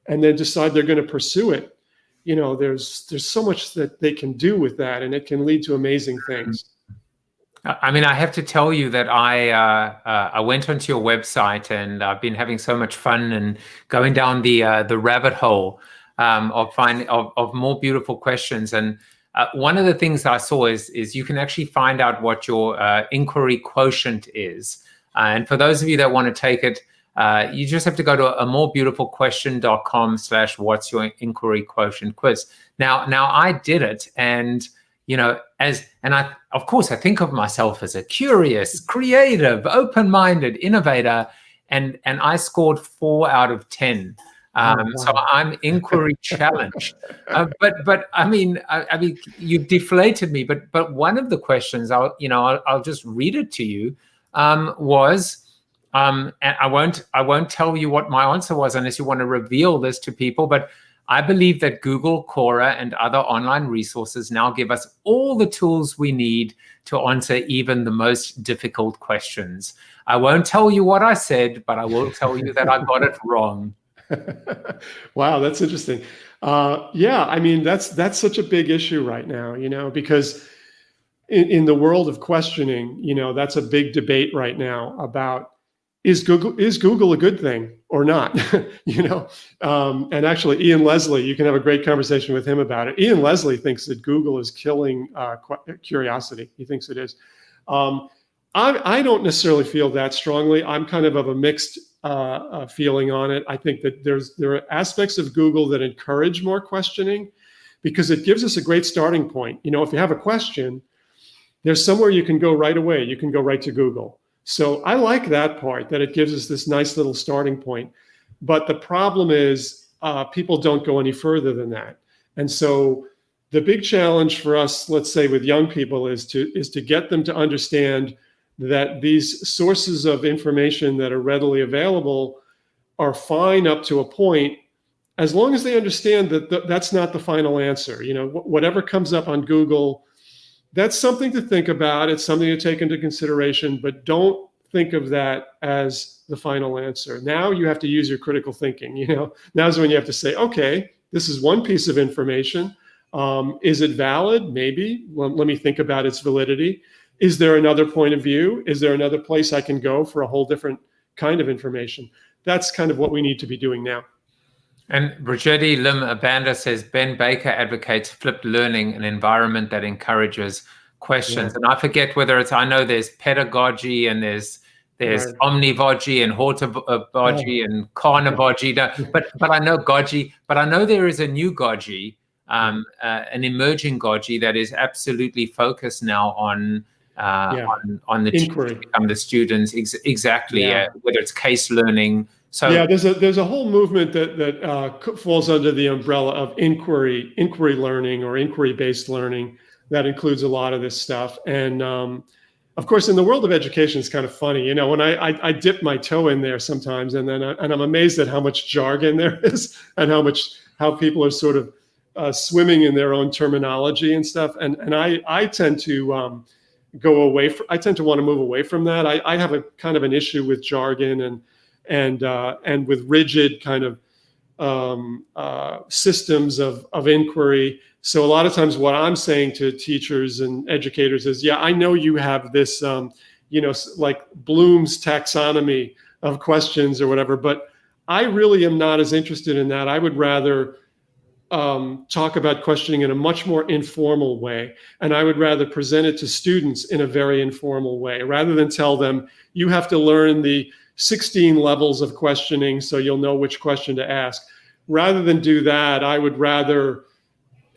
and then decide they're going to pursue it, there's so much that they can do with that, and it can lead to amazing things. I mean, I have to tell you that I went onto your website, and I've been having so much fun and going down the rabbit hole of more beautiful questions. And one of the things I saw is you can actually find out what your inquiry quotient is. And for those of you that want to take it, you just have to go to amorebeautifulquestion.com/what's your inquiry quotient quiz. Now I did it, and I of course I think of myself as a curious, creative, open-minded innovator, and I scored 4 out of 10. Wow. So I'm inquiry challenged, but I mean, you've deflated me. But one of the questions I'll just read it to you was, and I won't tell you what my answer was unless you want to reveal this to people. But I believe that Google, Quora, and other online resources now give us all the tools we need to answer even the most difficult questions. I won't tell you what I said, but I will tell you that I got it wrong. Wow, that's interesting. Yeah, I mean, that's such a big issue right now, because in the world of questioning, that's a big debate right now about, is Google a good thing or not? And actually, Ian Leslie, you can have a great conversation with him about it. Ian Leslie thinks that Google is killing curiosity. He thinks it is. I don't necessarily feel that strongly. I'm kind of a mixed feeling on it. I think that there are aspects of Google that encourage more questioning because it gives us a great starting point. If you have a question, there's somewhere you can go right away. You can go right to Google. So I like that part, that it gives us this nice little starting point. But the problem is people don't go any further than that. And so the big challenge for us, let's say with young people, is to get them to understand that these sources of information that are readily available are fine up to a point, as long as they understand that that's not the final answer. Whatever comes up on Google, that's something to think about. It's something to take into consideration, but don't think of that as the final answer. Now you have to use your critical thinking. Now's when you have to say, okay, this is one piece of information. Is it valid? Maybe. Well, let me think about its validity. Is there another point of view? Is there another place I can go for a whole different kind of information? That's kind of what we need to be doing now. And Brigitte Lim Abanda says, Ben Baker advocates flipped learning, an environment that encourages questions. Yeah. And I forget whether I know there's pedagogy and there's right. Omnivogy and hortabogy and carnavogy. But I know gogy, but I know there is a new gogy, an emerging gogy that is absolutely focused now on the inquiry, the students, exactly, whether it's case learning. So there's a whole movement that falls under the umbrella of inquiry learning or inquiry-based learning that includes a lot of this stuff. And of course, in the world of education, it's kind of funny, when I dip my toe in there sometimes, and I'm amazed at how much jargon there is and how people are sort of swimming in their own terminology and stuff. And I tend to I tend to want to move away from that. I have a kind of an issue with jargon and with rigid kind of systems of inquiry. So a lot of times what I'm saying to teachers and educators is, I know you have this, like Bloom's taxonomy of questions or whatever, but I really am not as interested in that. I would rather talk about questioning in a much more informal way. And I would rather present it to students in a very informal way, rather than tell them, you have to learn the 16 levels of questioning so you'll know which question to ask. Rather than do that, I would rather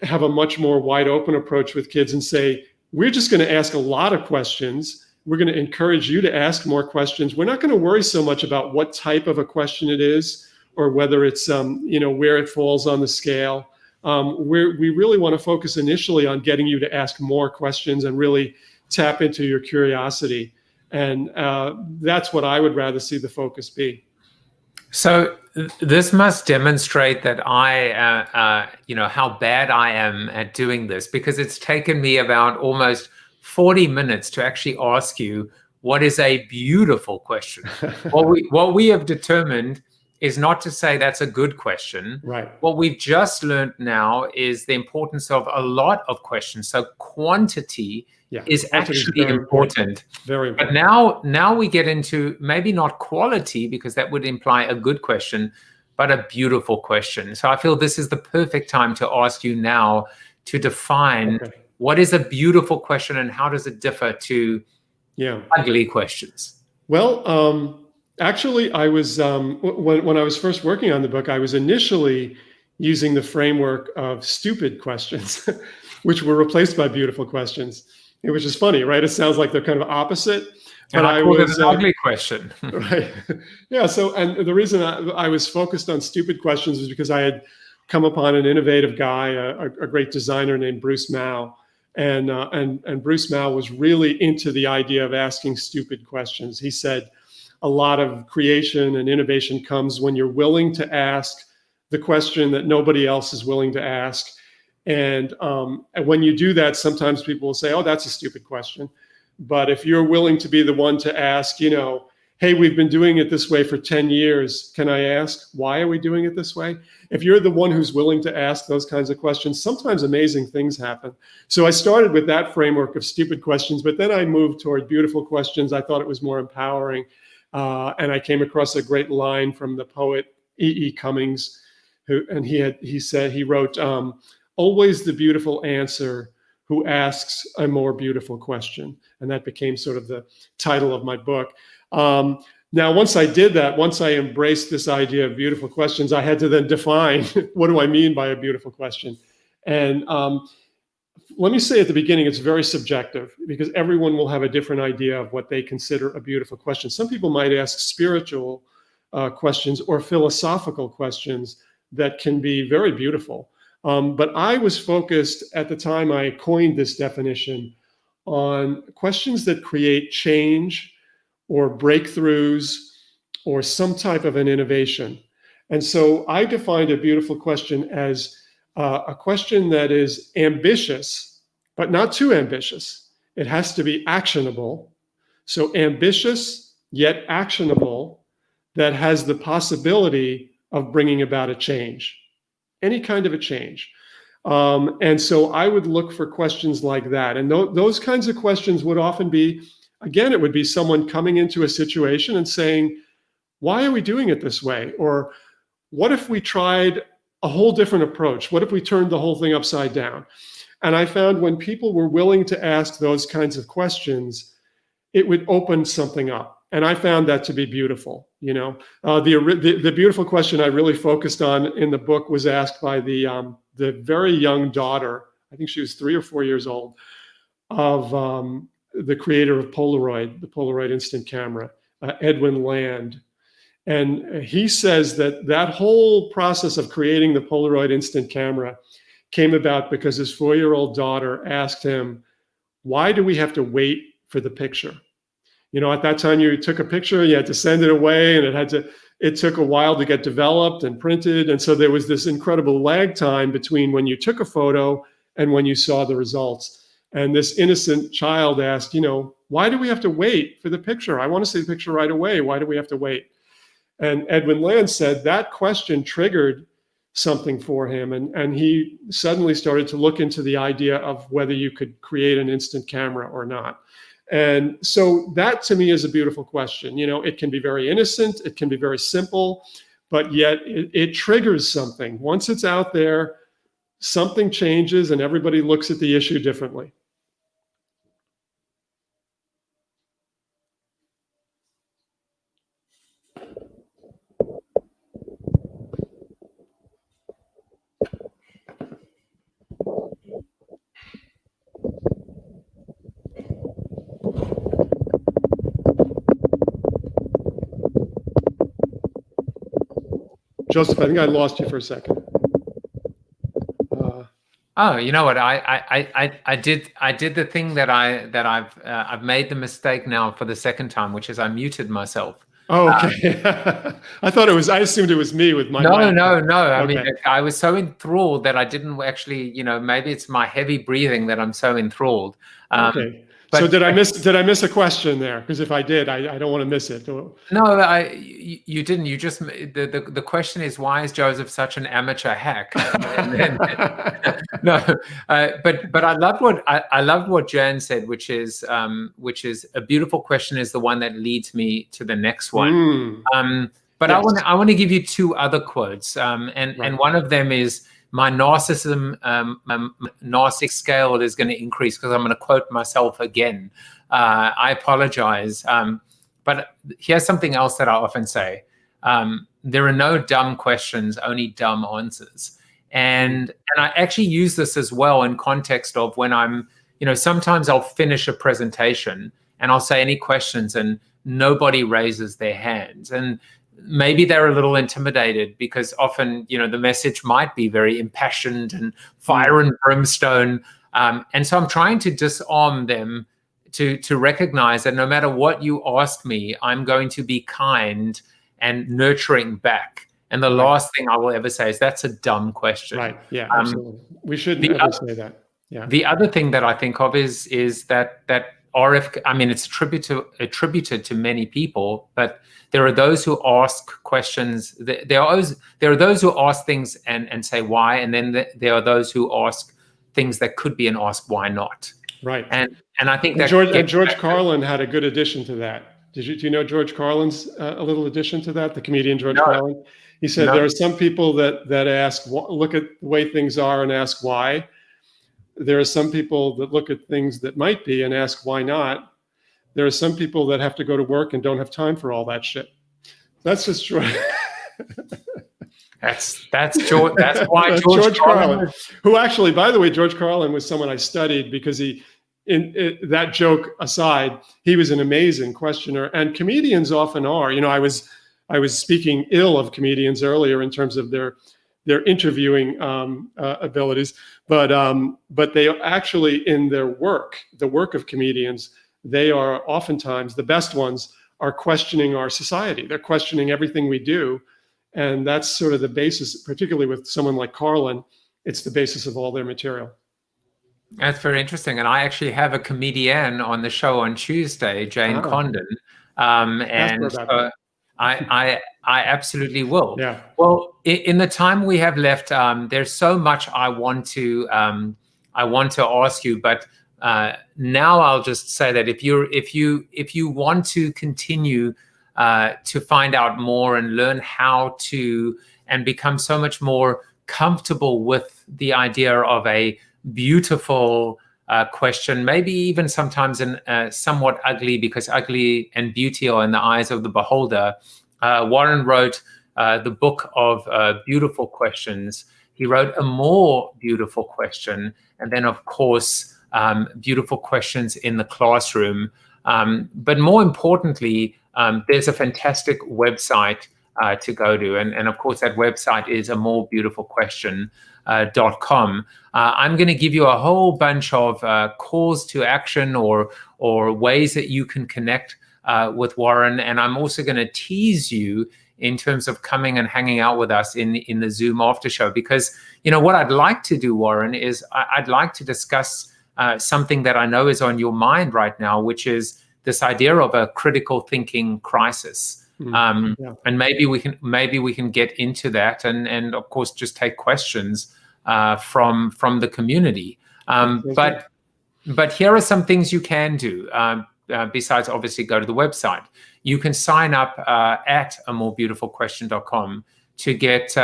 have a much more wide open approach with kids and say, we're just going to ask a lot of questions. We're going to encourage you to ask more questions. We're not going to worry so much about what type of a question it is or whether it's, where it falls on the scale. We really want to focus initially on getting you to ask more questions and really tap into your curiosity. And that's what I would rather see the focus be. So this must demonstrate that how bad I am at doing this, because it's taken me about almost 40 minutes to actually ask you what is a beautiful question. What we have determined is not to say that's a good question. Right. What we've just learned now is the importance of a lot of questions. So quantity is actually important. Very important. But now we get into maybe not quality, because that would imply a good question, but a beautiful question. So I feel this is the perfect time to ask you now to define what is a beautiful question and how does it differ to ugly questions. Well, actually, I was when I was first working on the book, I was initially using the framework of stupid questions, which were replaced by beautiful questions. Which is funny, right? It sounds like they're kind of opposite. But I called it an ugly question. Right. Yeah. So, and the reason I was focused on stupid questions was because I had come upon an innovative guy, a great designer named Bruce Mao. And Bruce Mao was really into the idea of asking stupid questions. He said a lot of creation and innovation comes when you're willing to ask the question that nobody else is willing to ask. And when you do that, sometimes people will say, oh, that's a stupid question. But if you're willing to be the one to ask, hey, we've been doing it this way for 10 years. Can I ask, why are we doing it this way? If you're the one who's willing to ask those kinds of questions, sometimes amazing things happen. So I started with that framework of stupid questions, but then I moved toward beautiful questions. I thought it was more empowering. And I came across a great line from the poet E.E. Cummings, he wrote, always the beautiful answer who asks a more beautiful question. And that became sort of the title of my book. Now, once I did that, once I embraced this idea of beautiful questions, I had to then define what do I mean by a beautiful question. And let me say at the beginning, it's very subjective because everyone will have a different idea of what they consider a beautiful question. Some people might ask spiritual questions or philosophical questions that can be very beautiful. But I was focused at the time I coined this definition on questions that create change or breakthroughs or some type of an innovation. And so I defined a beautiful question as a question that is ambitious, but not too ambitious. It has to be actionable. So ambitious, yet actionable, that has the possibility of bringing about a change, any kind of a change. And so I would look for questions like that. And those kinds of questions would often be, again, it would be someone coming into a situation and saying, why are we doing it this way? Or what if we tried a whole different approach? What if we turned the whole thing upside down? And I found when people were willing to ask those kinds of questions, it would open something up. And I found that to be beautiful. You know, the beautiful question I really focused on in the book was asked by the very young daughter, I think she was 3 or 4 years old, of the creator of Polaroid, the Polaroid instant camera, Edwin Land. And he says that that whole process of creating the Polaroid instant camera came about because his 4-year-old daughter asked him, why do we have to wait for the picture? You know, at that time you took a picture, you had to send it away, and it took a while to get developed and printed. And so there was this incredible lag time between when you took a photo and when you saw the results. And this innocent child asked, you know, why do we have to wait for the picture? I want to see the picture right away. Why do we have to wait? And Edwin Land said that question triggered something for him. And he suddenly started to look into the idea of whether you could create an instant camera or not. And so that to me is a beautiful question. You know, it can be very innocent, it can be very simple, but yet it triggers something. Once it's out there, something changes and everybody looks at the issue differently. Joseph, I think I lost you for a second. Oh, you know what? I did the thing that I've made the mistake now for the second time, which is I muted myself. Oh, okay. I assumed it was me with my mic. No. Okay. I mean, I was so enthralled that I didn't actually, you know, maybe it's my heavy breathing that I'm so enthralled. Okay. So did I miss a question there? Because if I did, I don't want to miss it. No, you didn't. You just the question is, why is Joseph such an amateur hack? No, but I loved what Jan said, which is a beautiful question is the one that leads me to the next one. But yes. I want to give you 2 other quotes, and one of them is, my narcissism, narcissistic scale is going to increase, because I'm going to quote myself again. I apologize. But here's something else that I often say. There are no dumb questions, only dumb answers. And I actually use this as well in context of when I'm, you know, sometimes I'll finish a presentation and I'll say any questions and nobody raises their hands. And maybe they're a little intimidated because often, you know, the message might be very impassioned and fire and brimstone. And so I'm trying to disarm them to recognize that no matter what you ask me, I'm going to be kind and nurturing back. And the last thing I will ever say is that's a dumb question. Right. Yeah, absolutely. We shouldn't ever say that. Yeah. The other thing that I think of is that RF, I mean, it's attributed to many people, but there are those who ask questions. There are those who ask things and say why, and then there are those who ask things that could be an ask why not. Right. And I think that George Carlin had a good addition to that. Do you know George Carlin's a little addition to that? The comedian George No. Carlin. He said No. there are some people that ask, look at the way things are and ask why. There are some people that look at things that might be and ask why not. There are some people that have to go to work and don't have time for all that shit. That's just true. That's George. That's why George Carlin. Who actually, by the way, George Carlin was someone I studied because that joke aside, he was an amazing questioner, and comedians often are. You know, I was speaking ill of comedians earlier in terms of their interviewing abilities, but they actually, in their work, the work of comedians, they are oftentimes the best ones are questioning our society. They're questioning everything we do. And that's sort of the basis, particularly with someone like Carlin, it's the basis of all their material. That's very interesting. And I actually have a comedian on the show on Tuesday, Jane Condon. And so I absolutely will. Yeah. Well, in the time we have left, there's so much I want to ask you, but now I'll just say that if you want to continue to find out more and learn how to and become so much more comfortable with the idea of a beautiful question, maybe even sometimes somewhat ugly, because ugly and beauty are in the eyes of the beholder. Warren wrote the book of beautiful questions. He wrote a more beautiful question, and then of course beautiful questions in the classroom. But more importantly, there's a fantastic website to go to. And of course, that website is amorebeautifulquestion.com. I'm going to give you a whole bunch of calls to action or ways that you can connect with Warren. And I'm also going to tease you in terms of coming and hanging out with us in the Zoom after show. Because, you know, what I'd like to do, Warren, is I'd like to discuss something that I know is on your mind right now, which is this idea of a critical thinking crisis. And maybe we can get into that and of course just take questions from the community. But here are some things you can do besides obviously go to the website. You can sign up at amorebeautifulquestion.com to get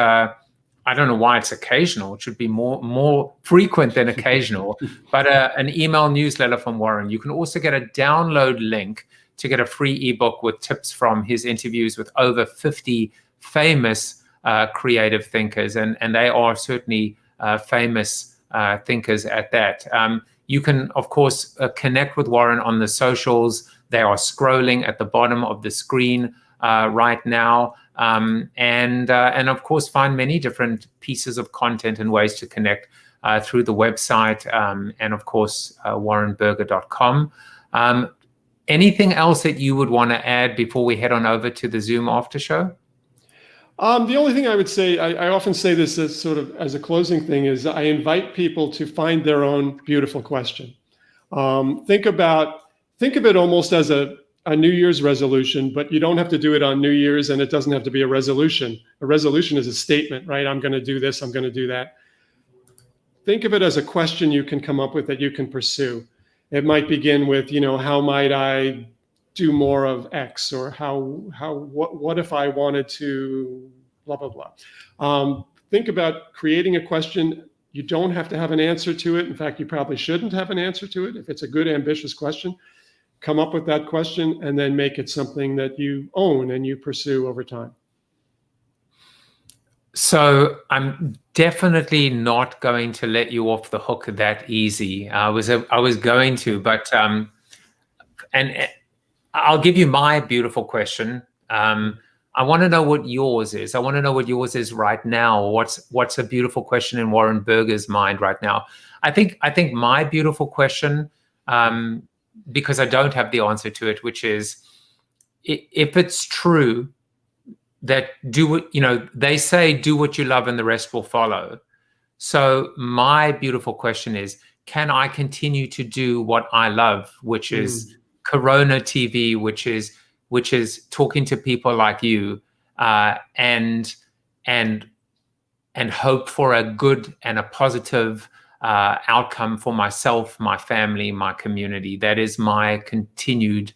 I don't know why it's occasional. It should be more frequent than occasional, but an email newsletter from Warren. You can also get a download link to get a free ebook with tips from his interviews with over 50 famous creative thinkers, and they are certainly famous thinkers at that. You can, of course, connect with Warren on the socials. They are scrolling at the bottom of the screen right now. And of course, find many different pieces of content and ways to connect through the website and of course, warrenberger.com. Anything else that you would want to add before we head on over to the Zoom after show? The only thing I would say, I often say this as sort of as a closing thing, is I invite people to find their own beautiful question. Think of it almost as a New Year's resolution, but you don't have to do it on New Year's, and it doesn't have to be a resolution. A resolution is a statement, right? I'm going to do this, I'm going to do that. Think of it as a question you can come up with that you can pursue. It might begin with, you know, how might I do more of X, or what if I wanted to blah, blah, blah. Think about creating a question. You don't have to have an answer to it. In fact, you probably shouldn't have an answer to it. If it's a good, ambitious question, come up with that question and then make it something that you own and you pursue over time. So I'm definitely not going to let you off the hook that easy. I was going to, but and I'll give you my beautiful question. I want to know what yours is. I want to know what yours is right now. What's a beautiful question in Warren Berger's mind right now? I think my beautiful question, because I don't have the answer to it, which is, if it's true that they say do what you love and the rest will follow. So my beautiful question is, can I continue to do what I love, which is CoronaTV, which is talking to people like you, and hope for a good and a positive outcome for myself, my family, my community. That is my continued,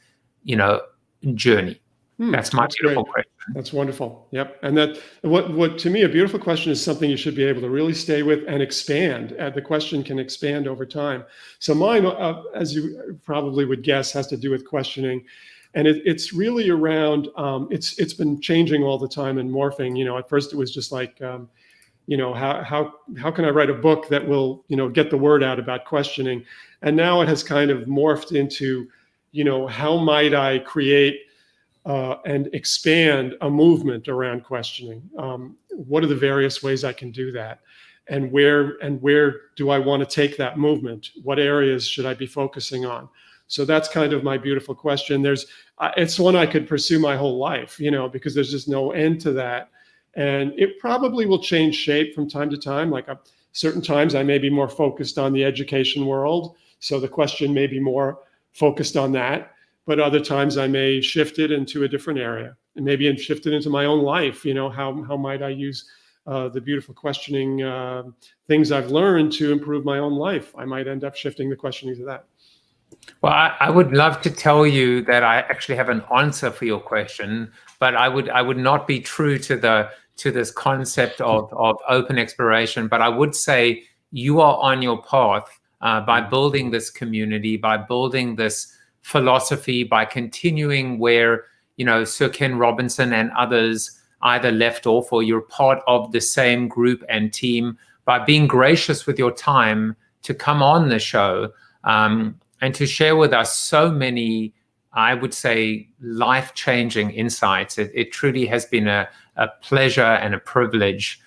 journey? That's my beautiful great. question. That's wonderful. Yep. And that what to me, a beautiful question is something you should be able to really stay with and expand. The question can expand over time. So mine, as you probably would guess, has to do with questioning. And it's really around, it's been changing all the time and morphing. At first it was just like, how can I write a book that will, get the word out about questioning? And now it has kind of morphed into, how might I create and expand a movement around questioning? What are the various ways I can do that? And where do I want to take that movement? What areas should I be focusing on? So that's kind of my beautiful question. It's one I could pursue my whole life, because there's just no end to that. And it probably will change shape from time to time. Like certain times I may be more focused on the education world. So the question may be more focused on that. But other times I may shift it into a different area, and maybe shift it into my own life. How might I use the beautiful questioning things I've learned to improve my own life? I might end up shifting the questioning to that. Well, I would love to tell you that I actually have an answer for your question, but I would not be true to this concept of open exploration. But I would say you are on your path by building this community, by building this philosophy, by continuing where Sir Ken Robinson and others either left off, or you're part of the same group and team, by being gracious with your time to come on the show and to share with us so many, I would say, life-changing insights. It truly has been a pleasure and a privilege.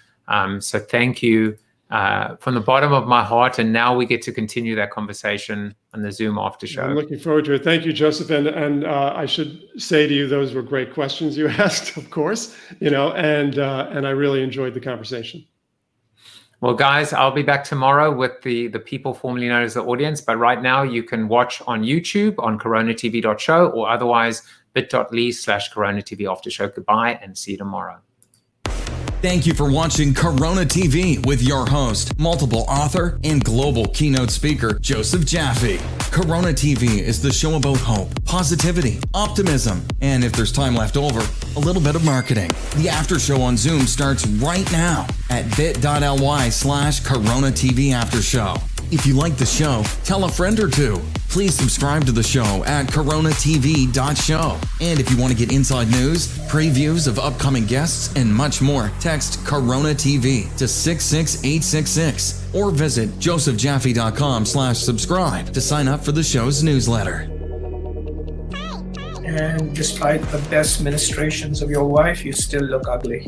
So thank you from the bottom of my heart. And now we get to continue that conversation on the Zoom after show. I'm looking forward to it. Thank you, Joseph. And I should say to you, those were great questions you asked, of course, and I really enjoyed the conversation. Well, guys, I'll be back tomorrow with the people formerly known as the audience. But right now you can watch on YouTube on coronatv.show, or otherwise bit.ly/coronatv after show. Goodbye and see you tomorrow. Thank you for watching Corona TV with your host, multiple author and global keynote speaker, Joseph Jaffe. Corona TV is the show about hope, positivity, optimism, and if there's time left over, a little bit of marketing. The after show on Zoom starts right now at bit.ly/Corona TV After Show. If you like the show, tell a friend or two. Please subscribe to the show at coronatv.show. And if you want to get inside news, previews of upcoming guests, and much more, text Corona TV to 66866 or visit josephjaffe.com/subscribe to sign up for the show's newsletter. And despite the best ministrations of your wife, you still look ugly.